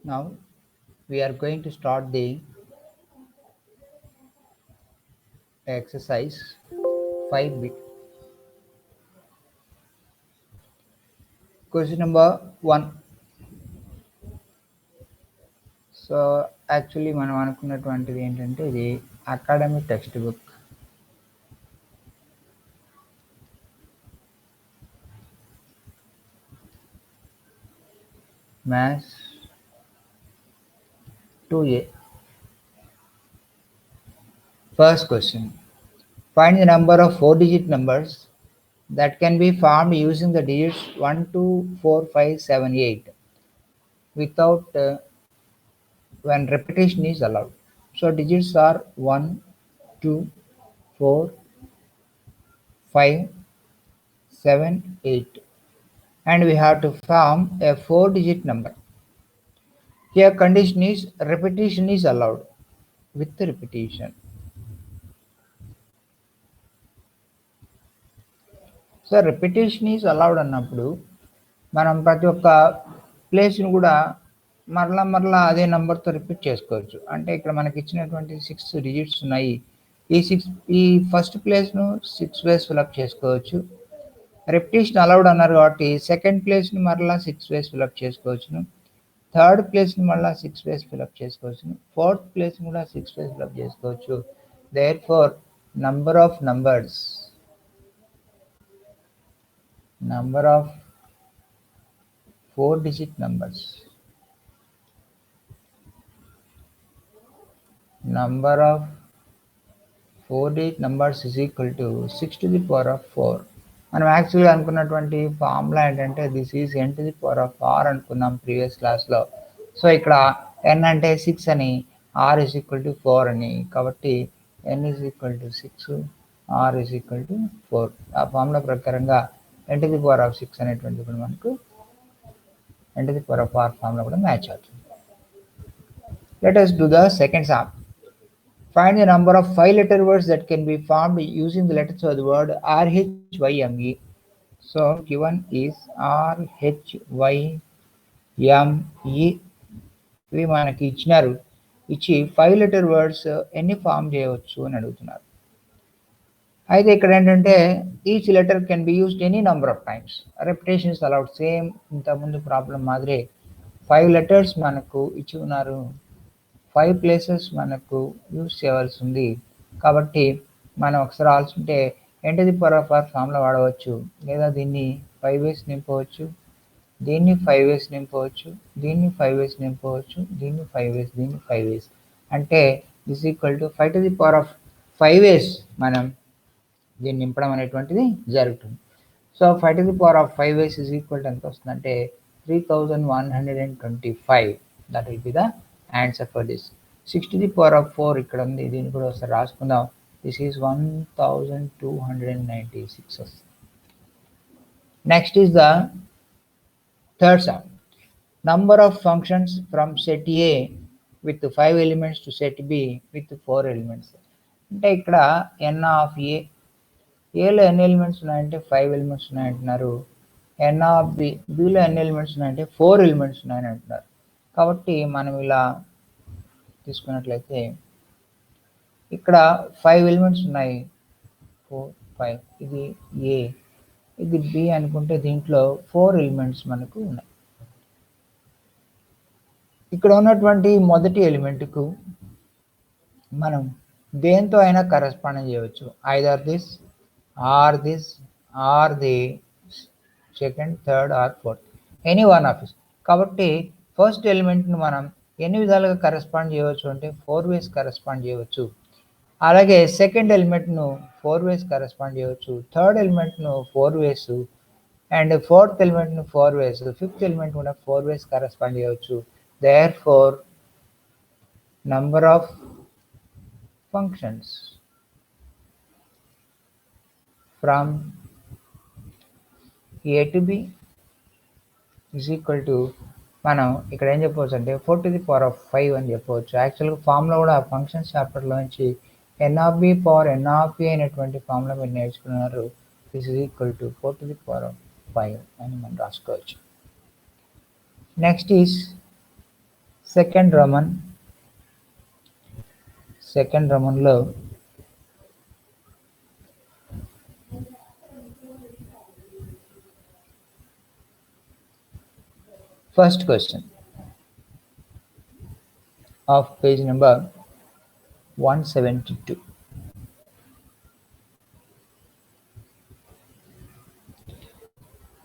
Now we are going to start the exercise 5b. Question number 1. So actually మనం అనుకున్నటువంటిది ఏంటంటే ఇది academic text book. Maths 2A. First question. Find the number of 4-digit numbers that can be formed using the digits 1, 2, 4, 5, 7, 8 without when repetition is allowed. So digits are 1, 2, 4, 5, 7, 8, and we have to form a 4-digit number. Here condition is repetition is allowed. With the repetition. So repetition is allowed అన్నప్పుడు మనం ప్రతి ఒక్క ప్లేస్ని కూడా మరలా అదే నెంబర్తో repeat చేసుకోవచ్చు. అంటే ఇక్కడ మనకి ఇచ్చినటువంటి 6 డిజిట్స్ ఉన్నాయి. ఈ ఫస్ట్ ప్లేస్ను 6 వేస్ ఫిలప్ చేసుకోవచ్చు. రిపిటేషన్ అలౌడ్ అన్నారు కాబట్టి సెకండ్ ప్లేస్ని మరలా 6 వేస్ ఫిలప్ చేసుకోవచ్చును. థర్డ్ ప్లేస్ని మళ్ళీ 6 వేస్ ఫిలప్ చేసుకోవచ్చును. ఫోర్త్ ప్లేస్ని కూడా 6 వేస్ ఫిలప్ చేసుకోవచ్చు. Therefore number of 4-digit numbers. Number of 4-digit numbers is equal to 6 to the power of 4. మనం యాక్చువల్గా అనుకున్నటువంటి ఫార్ములా ఏంటంటే this is n to the power of r అనుకున్నాం previous క్లాస్లో. సో ఇక్కడ n అంటే 6 అని, r is equal to 4 అని, కాబట్టి n is equal to 6, r is equal to 4. ఆ ఫార్ములా ప్రకారంగా n to the power of 6 అనేటువంటి కూడా మనకు n to the power of r formula కూడా మ్యాచ్ అవుతుంది. Let us do the second sum. Find the number of 5-letter words that can be formed using the letters of the word RHYME. So given is RHYME. ఇవి మనకి ఇచ్చినారు. ఇచ్చి 5-letter words ఎన్ని form చేయవచ్చు అని అడుగుతున్నారు. అయితే ఇక్కడ ఏంటంటే each letter can be used any number of times. Repetition is allowed. Same ఇంతకుముందు ప్రాబ్లం మాదిరే 5 లెటర్స్ మనకు ఇచ్చి ఉన్నారు. 5 ప్లేసెస్ మనకు యూజ్ చేయవలసి ఉంది. కాబట్టి మనం ఒకసారి ఆలోచింటే n to the power of r formula వాడవచ్చు, లేదా దీన్ని 5 వేస్ నింపవచ్చు, దీన్ని 5 వేస్ నింపవచ్చు, దీన్ని 5 వేస్ నింపవచ్చు, దీన్ని 5 వేస్, దీన్ని 5 వేస్. అంటే this equal to 5 to the power of 5 వేస్ మనం దీన్ని నింపడం అనేటువంటిది జరుగుతుంది. So 5 to the power of 5 ways is equal to ఎంత వస్తుందంటే 3125. That will be the answer for this. 6 to the power of 4 ఇక్కడ ఉంది, దీన్ని కూడా ఒకసారి రాసుకుందాం. దిస్ ఈజ్ 1296 వస్తుంది. Next is the third sum. Number of functions from set A with 5 elements to set B with 4 elements. అంటే ఇక్కడ n of ఏలో ఎన్ని ఎలిమెంట్స్ ఉన్నాయంటే 5 ఎలిమెంట్స్ ఉన్నాయంటున్నారు. n ఆఫ్ బిలో ఎన్ని ఎలిమెంట్స్ ఉన్నాయంటే 4 ఎలిమెంట్స్ ఉన్నాయని అంటున్నారు. కాబట్టి మనం ఇలా తీసుకున్నట్లయితే ఇక్కడ 5 ఎలిమెంట్స్ ఉన్నాయి, 4, 5. ఇది ఏ, ఇది బి అనుకుంటే దీంట్లో 4 ఎలిమెంట్స్ మనకు ఉన్నాయి. ఇక్కడ ఉన్నటువంటి మొదటి ఎలిమెంట్కు మనం దేంతో అయినా కరెస్పాండింగ్ చేయవచ్చు. Either this or this or the second, third or fourth, any one of is. కాబట్టి ఫస్ట్ ఎలిమెంట్ను మనం ఎన్ని విధాలుగా కరెస్పాండ్ చేయవచ్చు అంటే 4 వేస్ కరెస్పాండ్ చేయవచ్చు. అలాగే సెకండ్ ఎలిమెంట్ను 4 వేస్ కరెస్పాండ్ చేయవచ్చు, థర్డ్ ఎలిమెంట్ను 4 వేస్, అండ్ ఫోర్త్ ఎలిమెంట్ను 4 వేస్, ఫిఫ్త్ ఎలిమెంట్ కూడా 4 వేస్ కరెస్పాండ్ చేయవచ్చు. Therefore, number of functions from A to B is equal to, మనం ఇక్కడ ఏం చెప్పవచ్చు అంటే 4 to the power of 5 అని చెప్పవచ్చు. యాక్చువల్గా ఫార్ములా కూడా ఫంక్షన్స్ చాప్టర్లో నుంచి n of b power n of p అనేటువంటి ఫార్ములా మీరు నేర్చుకున్నారు. This is equal to 4 to the power of 5 అని మనం రాసుకోవచ్చు. నెక్స్ట్ ఈజ్ సెకండ్ రమన్లో first question of page number 172.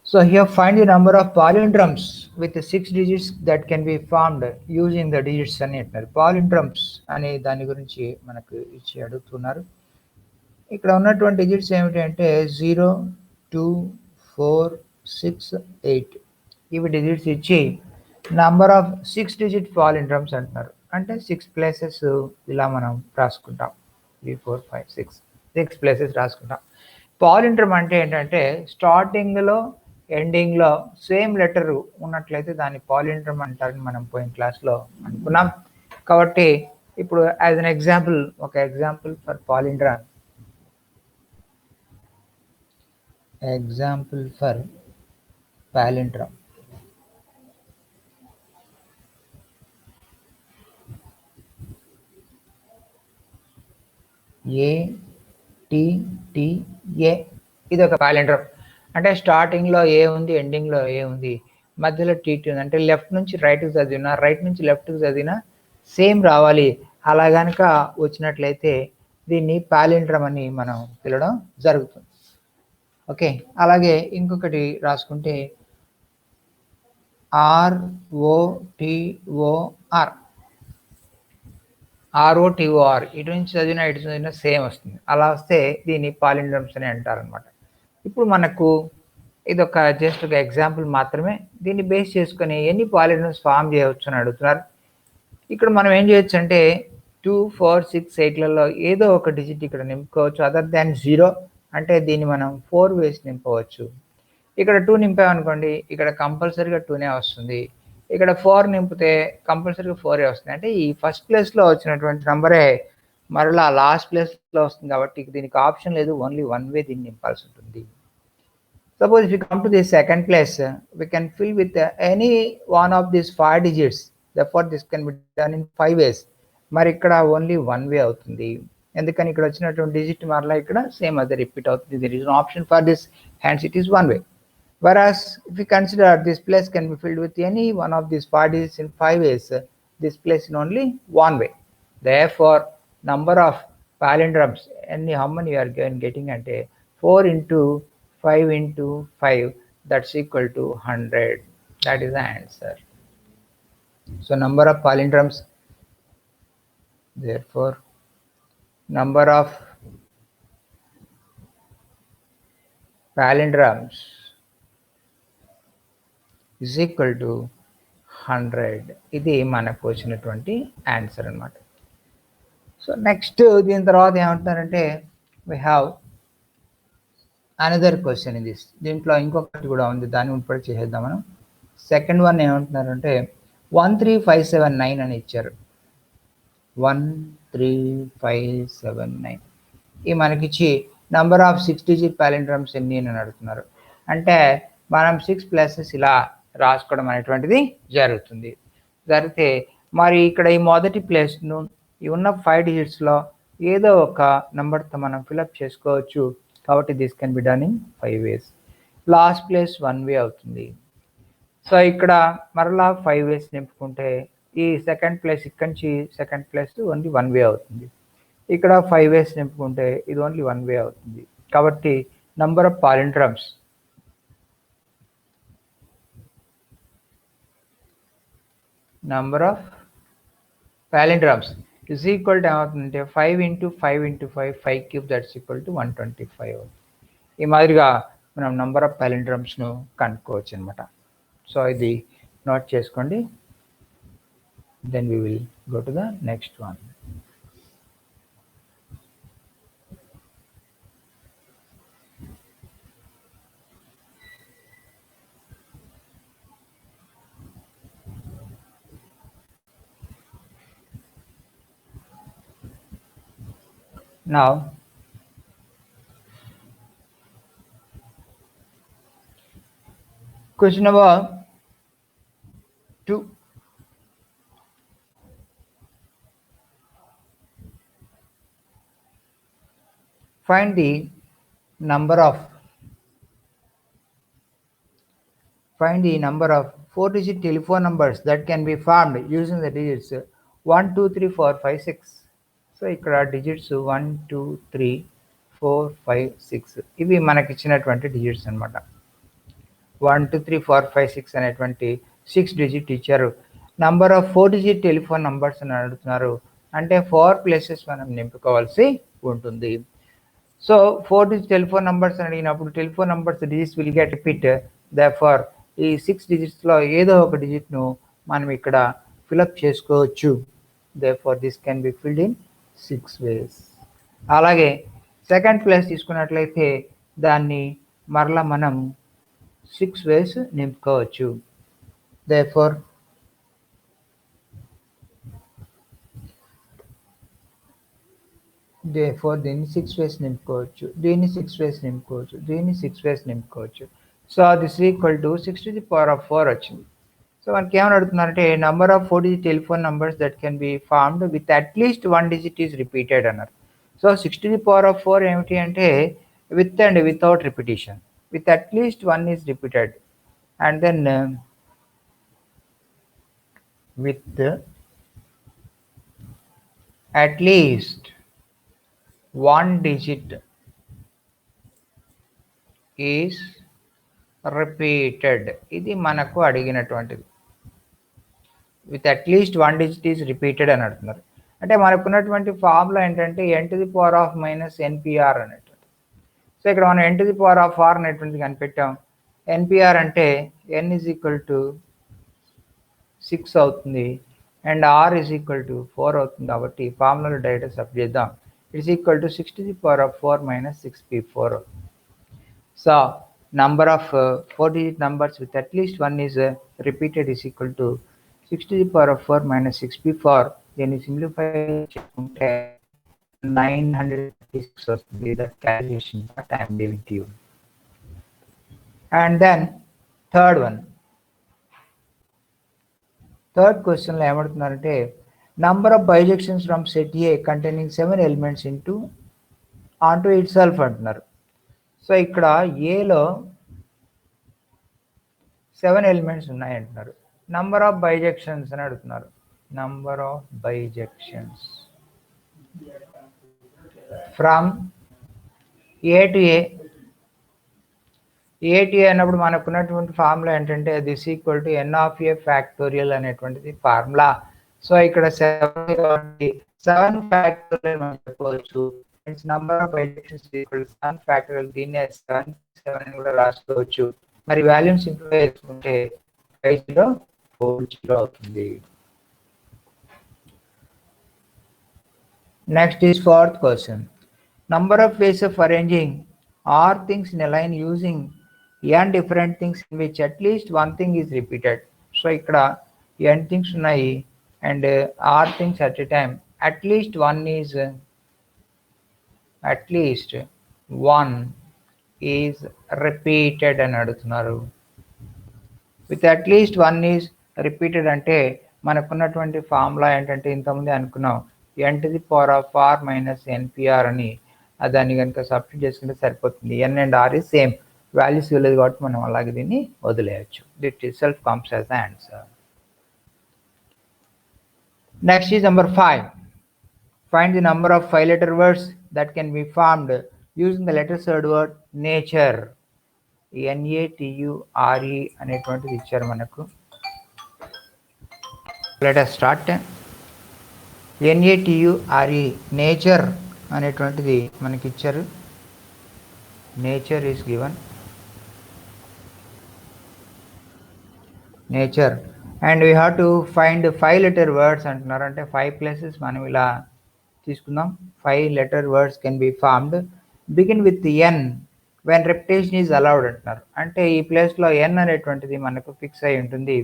So here find the number of palindromes with 6 digits that can be formed using the digits అని అంటారు. palindromes అనే దాని గురించి మనకు ఇచ్చి అడుగుతున్నారు. ఇక్కడ ఉన్నటువంటి డిజిట్స్ ఏమిటి అంటే 0, 2, 4, 6, 8 ఇవి డిజిట్స్ ఇచ్చి నంబర్ ఆఫ్ 6 డిజిట్ palindromes అంటున్నారు. అంటే 6 ప్లేసెస్ ఇలా మనం రాసుకుంటాం. 3, 4, 5, 6 ప్లేసెస్ రాసుకుంటాం. పాలిండ్రమ్ అంటే ఏంటంటే స్టార్టింగ్లో ఎండింగ్లో సేమ్ లెటర్ ఉన్నట్లయితే దాన్ని పాలిండ్రమ్ అంటారని మనం పోయిన క్లాస్లో అనుకున్నాం. కాబట్టి ఇప్పుడు యాజ్ అన్ ఎగ్జాంపుల్ ఒక ఎగ్జాంపుల్ ఫర్ పాలిండ్రమ్ palindrome. ATTA ఇది ఒక పాలిండ్రమ్. అంటే స్టార్టింగ్లో ఏ ఉంది, ఎండింగ్లో ఏ ఉంది, మధ్యలో టీటీ ఉంది. అంటే లెఫ్ట్ నుంచి రైట్కి చదివినా, రైట్ నుంచి లెఫ్ట్కి చదివినా సేమ్ రావాలి. అలా కనుక వచ్చినట్లయితే దీన్ని పాలిండ్రమ్ అని మనం పిలవడం జరుగుతుంది. ఓకే, అలాగే ఇంకొకటి రాసుకుంటే ROTOR ఇటు నుంచి చదివినా ఇటు చదివినా సేమ్ వస్తుంది. అలా వస్తే దీన్ని పాలిండ్రమ్స్ అని అంటారనమాట. ఇప్పుడు మనకు ఇది ఒక జస్ట్ ఒక ఎగ్జాంపుల్ మాత్రమే. దీన్ని బేస్ చేసుకొని ఎన్ని పాలిండ్రమ్స్ ఫామ్ చేయవచ్చు అని అడుగుతున్నారు. ఇక్కడ మనం ఏం చేయొచ్చు అంటే 2, 4, 6, 8లలో ఏదో ఒక డిజిట్ ఇక్కడ నింపుకోవచ్చు. అదర్ దాన్ 0 అంటే దీన్ని మనం 4 వేసి నింపవచ్చు. ఇక్కడ 2 నింపామనుకోండి, ఇక్కడ కంపల్సరీగా 2నే వస్తుంది. ఇక్కడ 4 నింపితే కంపల్సరీగా 4ఏ వస్తుంది. అంటే ఈ ఫస్ట్ ప్లేస్లో వచ్చినటువంటి నంబరే మరలా లాస్ట్ ప్లేస్లో వస్తుంది. కాబట్టి దీనికి ఆప్షన్ లేదు, ఓన్లీ 1 వే దీన్ని నింపాల్సి ఉంటుంది. Suppose if you come to the second place, we can fill with any one of these 5 digits. Therefore, this can be done in 5 ways. మరి ఇక్కడ ఓన్లీ 1 వే అవుతుంది. ఎందుకని ఇక్కడ వచ్చినటువంటి డిజిట్ మరలా ఇక్కడ సేమ్ అదే రిపీట్ అవుతుంది. There is an option for this, hence it is 1 way. Whereas if you consider this place can be filled with any one of these 5 digits in 5 ways, this place is only 1 way. Therefore, number of palindromes, how many you are getting ante 4 into 5 into 5, that's equal to 100. That is the answer. So number of palindromes, therefore number of palindromes is equal to 100. ఇది మనకు వచ్చినటువంటి answer అన్నమాట. So next దీని తర్వాత ఏమంటున్నారంటే we have another question ఇది. దీంట్లో ఇంకొకటి కూడా ఉంది, దాన్ని ఇప్పుడు చేసేద్దాం మనం. సెకండ్ వన్ ఏమంటున్నారంటే 13579 అని ఇచ్చారు. 13579 ఈ మనకిచ్చి నంబర్ ఆఫ్ 6 డిజిట్ పాలిండ్రమ్స్ ఎన్ని అని అడుగుతున్నారు. అంటే మనం 6 ప్లేసెస్ ఇలా రాసుకోవడం అనేటువంటిది జరిగితే మరి ఇక్కడ ఈ మొదటి ప్లేస్ను ఈ ఉన్న 5 డిజిట్స్లో ఏదో ఒక నెంబర్తో మనం ఫిలప్ చేసుకోవచ్చు. కాబట్టి this can be done in 5 ways. Last place 1 వే అవుతుంది. సో ఇక్కడ మరలా 5 వేస్ నింపుకుంటే ఈ సెకండ్ ప్లేస్ ఇక్కడి నుంచి సెకండ్ ప్లేస్ ఓన్లీ 1 వే అవుతుంది. ఇక్కడ 5 వేస్ నింపుకుంటే ఇది ఓన్లీ 1 వే అవుతుంది. కాబట్టి number of palindromes is equal to ఏమవుతుందంటే 5 into 5 into 5, 5 cube, that's equal to 125. ఈ మాదిరిగా మనం నంబర్ ఆఫ్ పాలిండ్రమ్స్ను కనుక్కోవచ్చు అనమాట. సో ఇది నోట్ చేసుకోండి. Then we will go to the next one. Now question number 2. find the number of 4-digit telephone numbers that can be formed using the digits 1 2 3 4 5 6. So ఇక్కడ digits 1 2 3 4 5 6 ఇవి మనకి ఇచ్చినటువంటి digits అనమాట. 1 2 3 4 5 6 అనేటువంటి 6 డిజిట్ ఇచ్చారు. Number of 4 digit telephone numbers అని అడుగుతున్నారు. అంటే 4 ప్లేసెస్ మనం నింపుకోవాల్సి ఉంటుంది. సో 4 డిజిట్ టెలిఫోన్ నంబర్స్ అని అడిగినప్పుడు telephone numbers digits will get repeat. Therefore ఈ 6 డిజిట్స్లో ఏదో ఒక డిజిట్ను మనం ఇక్కడ ఫిలప్ చేసుకోవచ్చు. Therefore this can be filled in 6 ways. అలాగే సెకండ్ ప్లేస్ తీసుకున్నట్లయితే దాన్ని మరలా మనం 6 ways నింపుకోవచ్చు. దేర్ఫోర్ దీన్ని 6 ways నింపుకోవచ్చు, దీన్ని 6 ways నింపుకోవచ్చు, దీన్ని 6 ways నింపుకోవచ్చు. So this equal to 6 to the power of 4 వచ్చింది. సో మనకి ఏమని అడుగుతున్నారంటే number of 4 digit telephone numbers that can be formed with at least 1 digit is repeated అన్నారు. So 6 to the power of 4 ఏమిటి అంటే with and without repetition. With at least 1 is repeated and then with at least 1 digit is repeated. ఇది మనకు అడిగినటువంటిది. With at least 1 digit is repeated అని అడుగుతున్నారు. అంటే మనకున్నటువంటి ఫార్ములా ఏంటంటే n to the power of minus npr అనేటువంటి. సో ఇక్కడ మనం n to the power of r అనేటువంటిది కనిపెట్టాం. npr అంటే n is equal to 6 అవుతుంది and r is equal to 4 అవుతుంది. కాబట్టి ఫార్ములాలో డైరెక్ట్ సబ్ చేద్దాం. It's equal to 6 to the power of 4 minus 6p4. So number of 4 digit numbers with at least 1 is repeated is equal to 6 to the power of 4 minus 6p4. Then you simplify చేసుకుంటే 936 వస్తుంది. That calculation that I am giving to you. And then third one. Third క్వశ్చన్లో ఏమడుతున్నారంటే number of bijections from set A containing 7 elements onto itself అంటున్నారు. So ఇక్కడ ఏలో 7 elements ఉన్నాయి అంటున్నారు. Number of bijections అని అడుగుతున్నారు. Number of bijections from A to A అన్నప్పుడు మనకున్నటువంటి ఫార్ములా ఏంటంటే this equal to N of A factorial అనేటువంటిది ఫార్ములా. సో ఇక్కడ 7 ఫ్యాక్టోరియల్ మనం చెప్పవచ్చు. Number of bijections equal to 7 factorial. దీన్ని 7 అని కూడా రాసుకోవచ్చు. మరి వాల్యూమ్ సింప్లిఫై చేసుకుంటే 504 అవుతుంది. Next is fourth question. Number of ways of arranging r things in a line using n different things in which at least 1 thing is repeated. So ఇక్కడ n things ఉన్నాయి and r things at a time. At least 1 is repeated అని అడుగుతున్నారు. With at least 1 is repeated అంటే మనకున్నటువంటి formula ఏంటంటే ఇంతకుముందే అనుకున్నాం n to the power of r minus npr అని. దాన్ని కనుక సబ్స్టిట్యూట్ చేసుకుంటే సరిపోతుంది. n and r is same values ఇవ్వలేదు కాబట్టి మనం అలాగే దీన్ని వదిలేయచ్చు. This is self comes as the answer. Next is number 5. Find the number of 5-letter words that can be formed using the letter third word nature. NATURE అనేటువంటిది ఇచ్చారు మనకు. Let us start. NATURE nature అనేటువంటిది మనకి ఇచ్చారు. Nature is given. Nature and we have to find 5-letter words అంటున్నారు. అంటే 5 places మనం ఇలా తీసుకుందాం. 5-letter words can be formed. Begin with n when repetition is allowed అంటున్నారు. అంటే ఈ ప్లేస్లో n అనేటువంటిది మనకు ఫిక్స్ అయి ఉంటుంది.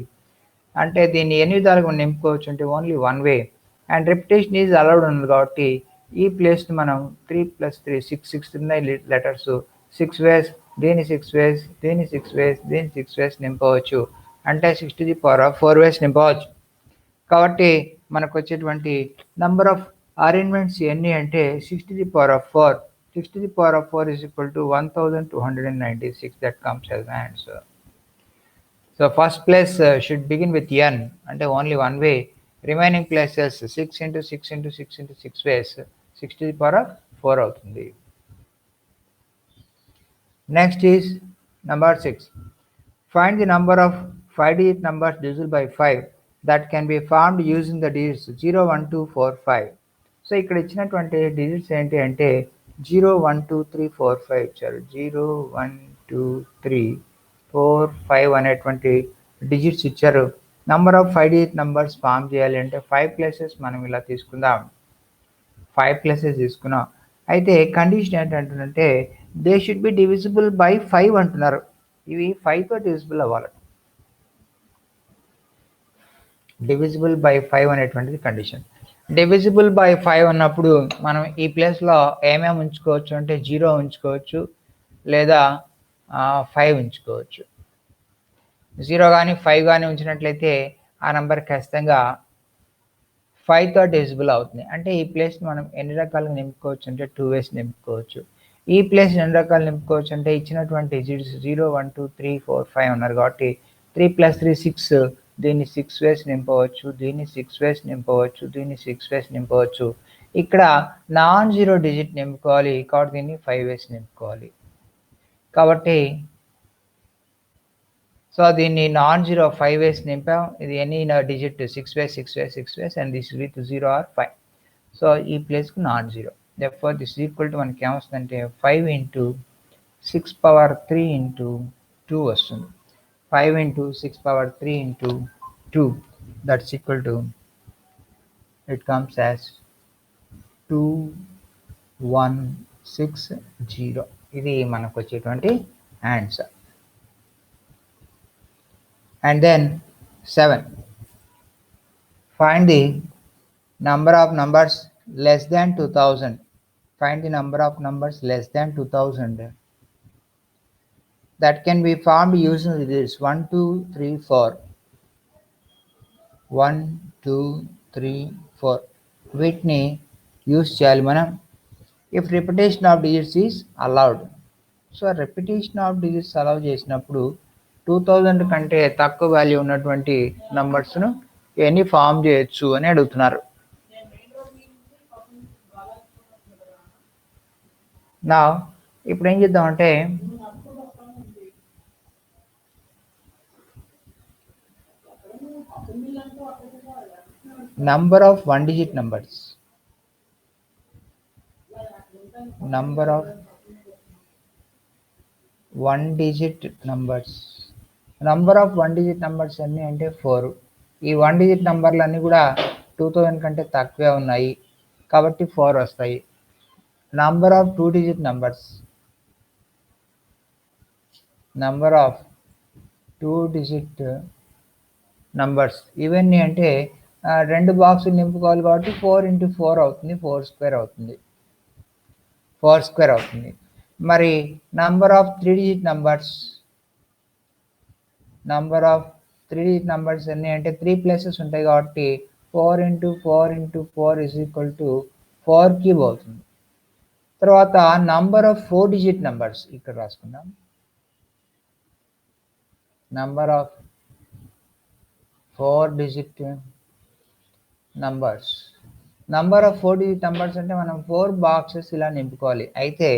అంటే దీన్ని ఎన్ని విధాలుగా నింపుకోవచ్చు అంటే only 1 way. And repetition is allowed ఉంది కాబట్టి ఈ ప్లేస్ని మనం 3 + 3 6 ఉన్నాయి లెటర్స్. 6 ways, దీన్ని 6 ways, దీన్ని 6 ways, దీన్ని 6 ways నింపవచ్చు. అంటే 6 to the power of 4 ways నింపవచ్చు. కాబట్టి మనకు వచ్చేటువంటి నంబర్ ఆఫ్ అరేంజ్మెంట్స్ ఎన్ని అంటే 6 to the power of 4 6 to the power of 4 is equal to 1296. That comes as the answer. So first place should begin with n, and only one way. Remaining places 6 into 6 into 6 into 6 ways 6 to the power of 4 అవుతుంది. Next is number 6. Find the number of 5-digit numbers divisible by 5 that can be formed using the digits 0, 1, 2, 4, 5. So ఇక్కడ ఇచ్చినటువంటి digits ఏంటి అంటే 0, 1, 2, 3, 4, 5 ఇచ్చారు. 0, 1, 2, 3, 4, 5 అనేటువంటి digits ఇచ్చారు. Number of 5-digit numbers form చేయాలి అంటే 5 ప్లేసెస్ మనం ఇలా తీసుకుందాం. 5 ప్లేసెస్ తీసుకున్నాం. అయితే కండిషన్ ఏంటంటే they should be divisible by 5 అంటున్నారు. ఇవి 5తో డివిజిబుల్ అవ్వాలి. డివిజిబుల్ బై 5 అనేటువంటిది కండిషన్. డివిజిబుల్ బై 5 అన్నప్పుడు మనం ఈ ప్లేస్లో ఏమేమి ఉంచుకోవచ్చు అంటే 0 ఉంచుకోవచ్చు, లేదా 5 ఉంచుకోవచ్చు. 0 కానీ 5 కానీ ఉంచినట్లయితే ఆ నెంబర్ ఖచ్చితంగా 5తో డివిజిబుల్ అవుతుంది. అంటే ఈ ప్లేస్ మనం ఎన్ని రకాలుగా నింపుకోవచ్చు అంటే 2 ways నింపుకోవచ్చు. ఈ ప్లేస్ ఎన్ని రకాలు నింపుకోవచ్చు అంటే ఇచ్చినటువంటి డిజిట్స్ 0, 1, 2, 3, 4, 5 ఉన్నారు కాబట్టి 3 + 3 6, దీన్ని 6 ways నింపవచ్చు, దీన్ని 6 ways నింపవచ్చు, దీన్ని 6 ways నింపవచ్చు. ఇక్కడ నాన్ జీరో డిజిట్ నింపుకోవాలి కాబట్టి దీన్ని 5 ways నింపుకోవాలి. కాబట్టి సో దీన్ని నాన్ జీరో 5 ways నింపాం. ఇది any digit 6 ways, 6 ways, 6 ways, and this with 0 or 5. So ఈ ప్లేస్కు non zero. therefore this is equal to మనకి ఏమొస్తుందంటే 5 into 6 power 3 into 2 వస్తుంది. 5 into 6 power 3 into 2, that's equal to, it comes as 2160. ఇది మనకు వచ్చేటువంటి answer. And then 7. Find the number of numbers less than 2000. Find the number of numbers less than 2000 that can be formed using this 1, 2, 3, 4. 1, 2, 3, 4. వీటిని use చేయాలి మనం. If repetition of digits is allowed. So repetition of digits allow చేసినప్పుడు 2000 కంటే తక్కువ value ఉన్నటువంటి నంబర్స్ను ఎన్ని form చేయొచ్చు అని అడుగుతున్నారు. నా ఇప్పుడు ఏం చేద్దామంటే number of 1-digit numbers. Number of 1-digit numbers. Number of 1-digit numbers అన్నీ అంటే 4. ఈ 1-digit నంబర్లు అన్నీ కూడా 2000 కంటే తక్కువే ఉన్నాయి కాబట్టి 4 వస్తాయి. Number of 2-digit numbers. Number of 2-digit numbers ఇవన్నీ అంటే 2 బాక్సులు నింపుకోవాలి కాబట్టి 4 into 4 అవుతుంది, 4 square అవుతుంది, 4 square అవుతుంది. మరి number of 3-digit numbers. Number of 3-digit numbers అన్నీ అంటే 3 places ఉంటాయి కాబట్టి 4 into 4 into 4 is equal to 4 cube అవుతుంది. తర్వాత నంబర్ ఆఫ్ 4-digit numbers ఇక్కడ రాసుకుందాం. Number of 4-digit numbers. Number of 4-digit numbers అంటే మనం 4 బాక్సెస్ ఇలా నింపుకోవాలి. అయితే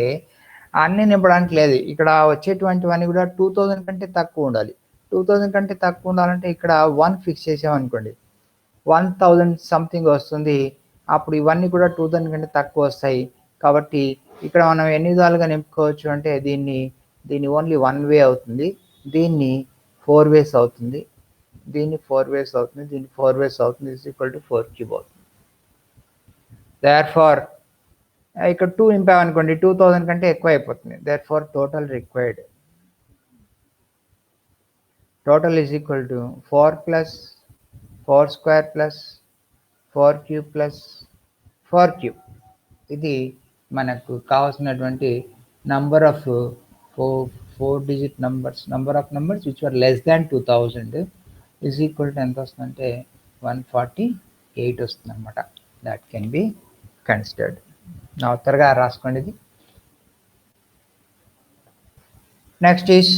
అన్నీ నింపడానికి లేదు. ఇక్కడ వచ్చేటువంటివన్నీ కూడా 2000 కంటే తక్కువ ఉండాలి. 2000 కంటే తక్కువ ఉండాలంటే ఇక్కడ 1 ఫిక్స్ చేసామనుకోండి, 1000 సంథింగ్ వస్తుంది. అప్పుడు ఇవన్నీ కూడా 2000 కంటే తక్కువ వస్తాయి. కాబట్టి ఇక్కడ మనం ఎన్ని విధాలుగా నింపుకోవచ్చు అంటే దీన్ని ఓన్లీ 1 way అవుతుంది, దీన్ని 4 ways అవుతుంది, దీన్ని 4 ways అవుతుంది, దీన్ని 4 ways అవుతుంది. ఇస్ ఈక్వల్ టు 4 cube అవుతుంది. therefore ఇక్కడ 2 నింపామనుకోండి 2000 కంటే ఎక్కువ అయిపోతుంది. therefore total is equal to 4 plus 4 square plus 4 cube plus 4 cube. ఇది మనకు కావాల్సినటువంటి number of 4-digit numbers. Number of numbers which were less than 2000 is equal to ఎంత వస్తుందంటే 148 వస్తుంది అనమాట. that can be considered. నా త్వరగా రాసుకోండి ఇది. Next is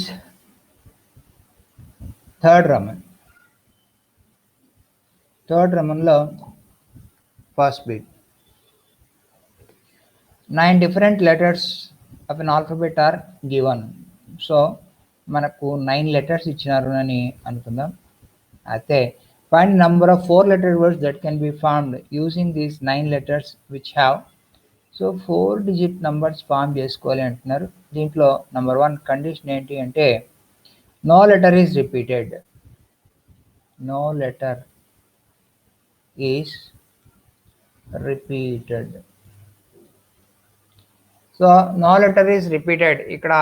third Roman. Third రమన్లో first bit 9 different letters of an alphabet are given. So మనకు 9 letters ఇచ్చినారు అని అనుకుందాం. అయితే find number of 4-letter words that can be formed using these 9 letters which have. So 4-digit numbers form చేసుకోవాలి అంటున్నారు. దీంట్లో number 1 condition ఏంటి అంటే no letter is repeated. No letter is repeated. So no letter is repeated. ఇక్కడ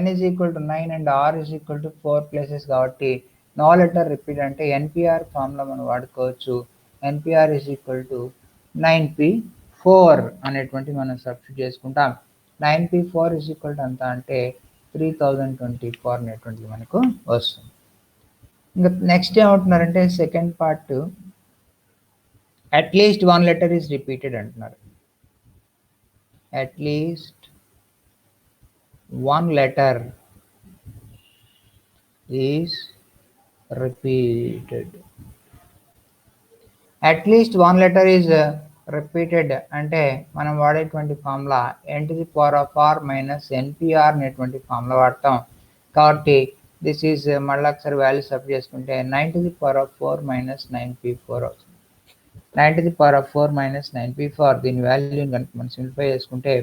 n is equal to 9 and r is equal to 4 places కాబట్టి no letter repeat అంటే NPR formula మనం వాడుకోవచ్చు. NPR is equal to 9p4 అనేటువంటి మనం substitute చేసుకుంటాం. 9p4 is equal to అంత అంటే 3024 అనేటువంటిది మనకు వస్తుంది. ఇంకా నెక్స్ట్ ఏమంటున్నారంటే second part at least 1 letter is repeated అంటున్నారు. At least 1 letter is repeated. At least 1 letter is repeated అంటే మనం వాడేటువంటి formula n to the power of r minus npr అనేటువంటి ఫార్ములా వాడతాం. కాబట్టి దిస్ ఈజ్ మళ్ళీ ఒకసారి వాల్యూ సబ్ చేసుకుంటే 9 to the power of 4 minus 9p4 అవుతుంది. 9 to the power of 4 minus 9p4 దీని వాల్యూని కనుక మనం సింప్లిఫై చేసుకుంటే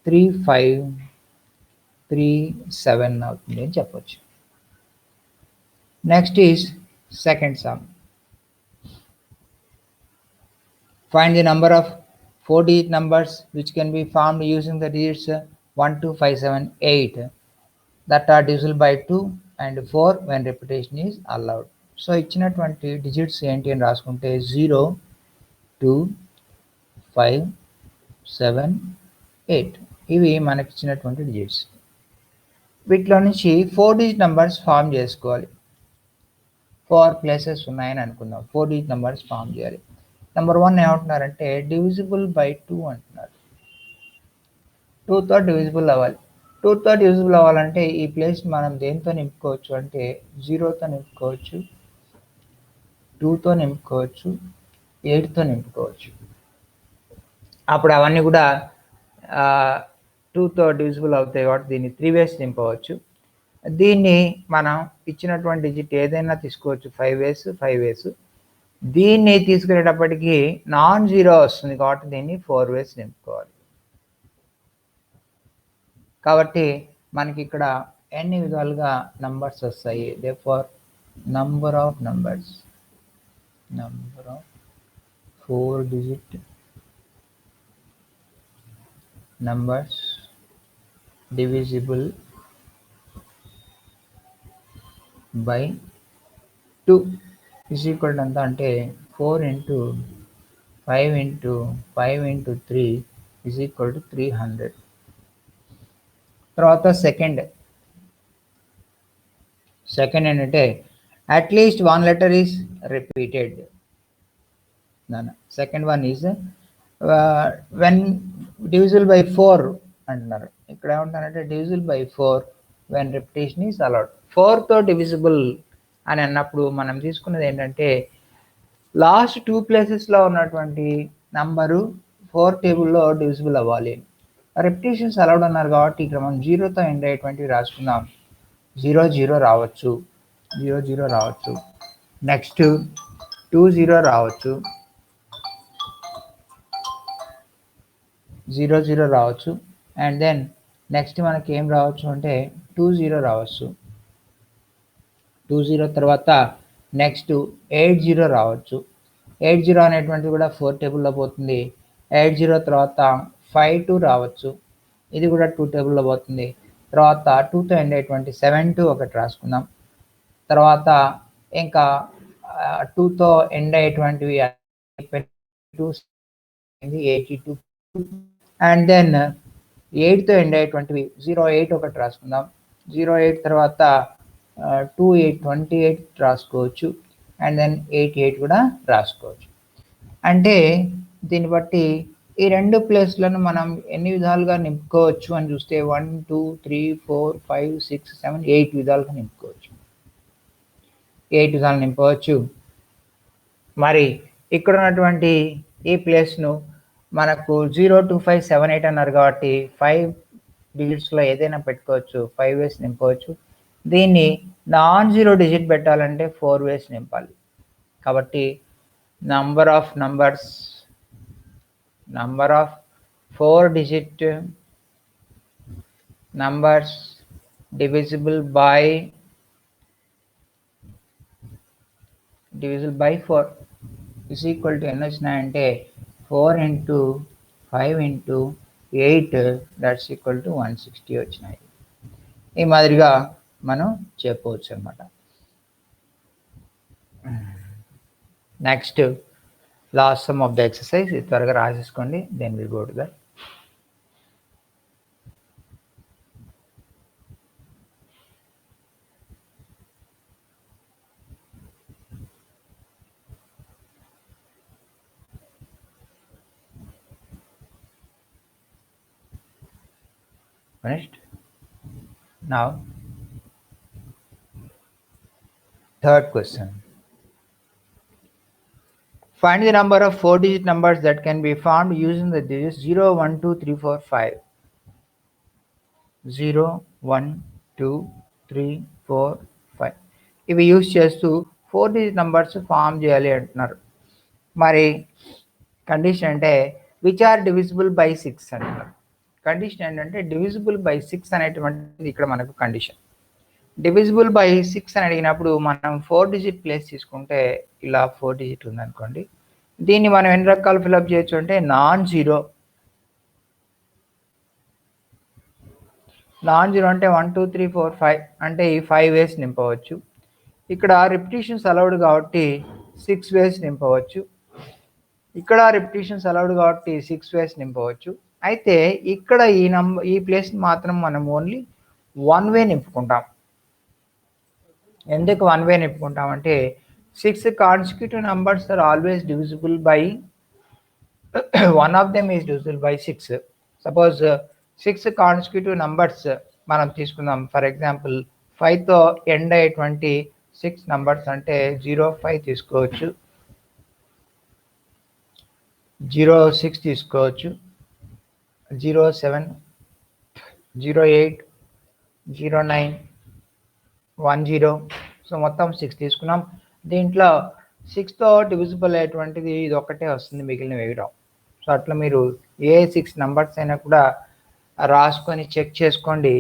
3537 అవుతుంది అని చెప్పొచ్చు. Next is second some. Find the number of 4-digit numbers which can be formed using the digits 1, 2, 5, 7, 8 that are divisible by 2 and 4 when repetition is allowed. So ఇచ్చినటువంటి digits ఏంటి అని రాసుకుంటే 0, 2, 5, 7, 8 ఇవి మనకి ఇచ్చినటువంటి డిజిట్స్. వీటిలో నుంచి 4-digit numbers ఫామ్ చేసుకోవాలి. 4 ప్లేసెస్ ఉన్నాయని అనుకుందాం. 4-digit numbers ఫామ్ చేయాలి. నెంబర్ 1 ఏమంటున్నారంటే డివిజిబుల్ బై 2 అంటున్నారు. 2తో డివిజిబుల్ అవ్వాలి. 2తో డివిజిబుల్ అవ్వాలంటే ఈ ప్లేస్ మనం దేంతో నింపుకోవచ్చు అంటే 0తో నింపుకోవచ్చు, 2తో నింపుకోవచ్చు, 8తో నింపుకోవచ్చు. అప్పుడు అవన్నీ కూడా 2తో డివిజిబుల్ అవుతాయి కాబట్టి దీన్ని 3 ways నింపవచ్చు. దీన్ని మనం ఇచ్చినటువంటి డిజిట్ ఏదైనా తీసుకోవచ్చు. 5 ways 5 ways. దీన్ని తీసుకునేటప్పటికి నాన్ జీరో వస్తుంది కాబట్టి దీన్ని 4 ways నింపుకోవాలి. కాబట్టి మనకి ఇక్కడ ఎన్ని విధాలుగా నంబర్స్ వస్తాయి. therefore number of numbers 4-digit numbers divisible by 2 is equal to ఎంత అంటే 4 into 5 into 5 into 3 is equal to 300. తర్వాత సెకండ్ ఏంటంటే at least 1 letter is repeated. Second one is when divisible by 4 అంటున్నారు. ఇక్కడ ఏమంటారంటే divisible by 4 when repetition is allowed. 4తో divisible అని అన్నప్పుడు మనం తీసుకున్నది ఏంటంటే లాస్ట్ 2 ప్లేసెస్లో ఉన్నటువంటి నంబరు 4 టేబుల్లో డివిజిబుల్ అవ్వాలి. రెపిటేషన్స్ అలౌడ్ అన్నారు కాబట్టి ఇక్కడ మనం 0తో ఎండ్ అయ్యేటువంటివి రాసుకుందాం. 0 రావచ్చు, 0 రావచ్చు, నెక్స్ట్ 20 రావచ్చు, 00 రావచ్చు, అండ్ దెన్ నెక్స్ట్ మనకి ఏం రావచ్చు అంటే 20 రావచ్చు. 20 తర్వాత నెక్స్ట్ 80 రావచ్చు. 80 అనేటువంటిది కూడా 4 టేబుల్లో పోతుంది. 80 తర్వాత 52 రావచ్చు, ఇది కూడా 2 టేబుల్లో పోతుంది. తర్వాత 2తో ఎండ్ అయ్యేటువంటి 72 ఒకటి రాసుకుందాం. తర్వాత ఇంకా 2తో ఎండ్ అయ్యేటువంటివి 82 అండ్ దెన్ 8తో ఎండ్ అయ్యేటువంటివి 08 ఒకటి రాసుకుందాం. 08 తర్వాత 28 రాసుకోవచ్చు, అండ్ దెన్ 88 కూడా రాసుకోవచ్చు. అంటే దీన్ని బట్టి ఈ రెండు ప్లేస్లను మనం ఎన్ని విధాలుగా నింపుకోవచ్చు అని చూస్తే 1 2 3 4 5 6 7 8 విధాలుగా నింపుకోవచ్చు. 8 విధాలు నింపవచ్చు. మరి ఇక్కడ ఉన్నటువంటి ఈ ప్లేస్ను మనకు 0 2 5 7 8 అన్నారు కాబట్టి 5 డిజిట్స్లో ఏదైనా పెట్టుకోవచ్చు. 5 వేస్ నింపవచ్చు. దీన్ని నాన్ జీరో డిజిట్ పెట్టాలంటే 4 వేస్ నింపాలి. కాబట్టి number of 4 digit numbers divisible by 4 is equal to ఎన్ని వచ్చినాయంటే 4 into 5 into 8 that's equal to 160 వచ్చినాయి. ఈ మాదిరిగా మనం చెప్పవచ్చు అన్నమాట. Next last sum of the exercise ఇది త్వరగా రాసేసుకోండి. Then will go to that. Finished? Now, third question. Find the number of 4-digit numbers that can be found using the digits 0, 1, 2, 3, 4, 5. 0, 1, 2, 3, 4, 5. ఇవి యూజ్ చేస్తూ 4-digit numbers ఫామ్ చేయాలి అంటున్నారు. మరి condition అంటే which are divisible by 6 అంటున్నారు. Condition ఏంటంటే divisible by 6 అనేటువంటిది ఇక్కడ మనకు కండిషన్. డివిజిబుల్ బై 6 అని అడిగినప్పుడు మనం 4 డిజిట్ ప్లేస్ తీసుకుంటే ఇలా 4 డిజిట్ ఉందనుకోండి. దీన్ని మనం ఎన్ని రకాలు ఫిల్అప్ చేయొచ్చు అంటే నాన్ జీరో అంటే 1 2 3 4 5 అంటే ఈ 5 వేస్ నింపవచ్చు. ఇక్కడ రిపిటీషన్స్ అలౌడ్ కాబట్టి 6 వేస్ నింపవచ్చు. ఇక్కడ రిపిటీషన్స్ అలౌడ్ కాబట్టి 6 వేస్ నింపవచ్చు. అయితే ఇక్కడ ఈ ప్లేస్ మాత్రం మనం ఓన్లీ 1 వే నింపుకుంటాం. ఎందుకు 1 వే నింపుకుంటామంటే 6 consecutive numbers are always divisible by one of them is divisible by 6. Suppose 6 consecutive numbers మనం తీసుకుందాం. ఫర్ ఎగ్జాంపుల్ 5తో ఎండ్ అయ్యేటువంటి 6 నంబర్స్ అంటే 05 తీసుకోవచ్చు, 06 తీసుకోవచ్చు, 07, 08, 09, 10. సో మొత్తం 6 తీసుకున్నాం. దీంట్లో 6తో డివిజిబుల్ అయ్యేటువంటిది ఇది ఒక్కటే వస్తుంది, మిగిలినవి వేయడం. సో అట్లా మీరు ఏ 6 నంబర్స్ అయినా కూడా రాసుకొని చెక్ చేసుకోండి.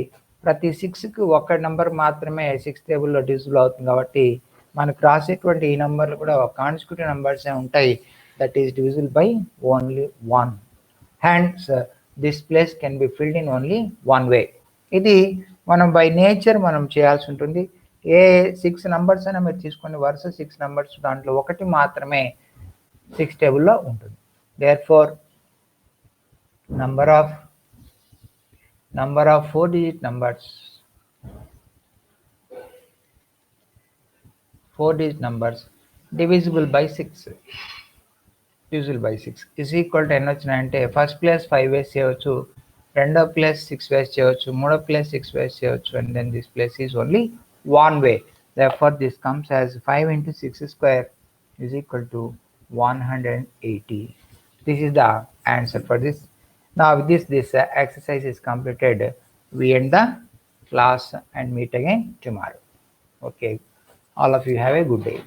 ప్రతి 6కి ఒక్క నెంబర్ మాత్రమే 6 టేబుల్లో డివిజిబుల్ అవుతుంది కాబట్టి మనకు రాసేటువంటి ఈ నెంబర్లు కూడా కాన్సిక్యూటివ్ నెంబర్సే ఉంటాయి. That is divisible by only 1. Hence this place can be filled in only one way. ఇది మనం బై నేచర్ మనం చేయాల్సి ఉంటుంది. ఏ 6 నంబర్స్ అయినా మీరు తీసుకొని వరుస 6 నంబర్స్ దాంట్లో ఒకటి మాత్రమే 6 టేబుల్లో ఉంటుంది. Therefore number of 4-digit numbers divisible by 6 is equal to ఎన్ని వచ్చినాయంటే ఫస్ట్ ప్లేస్ 5 వేస్ చేయవచ్చు, రెండో ప్లేస్ 6 వేస్ చేయవచ్చు, మూడో ప్లేస్ 6 వేస్ చేయవచ్చు, and then this place is only one way. Therefore this comes as 5 into 6 square is equal to 180. This is the answer for this. Now with this exercise is completed. We end the class and meet again tomorrow. Okay, all of you have a good day.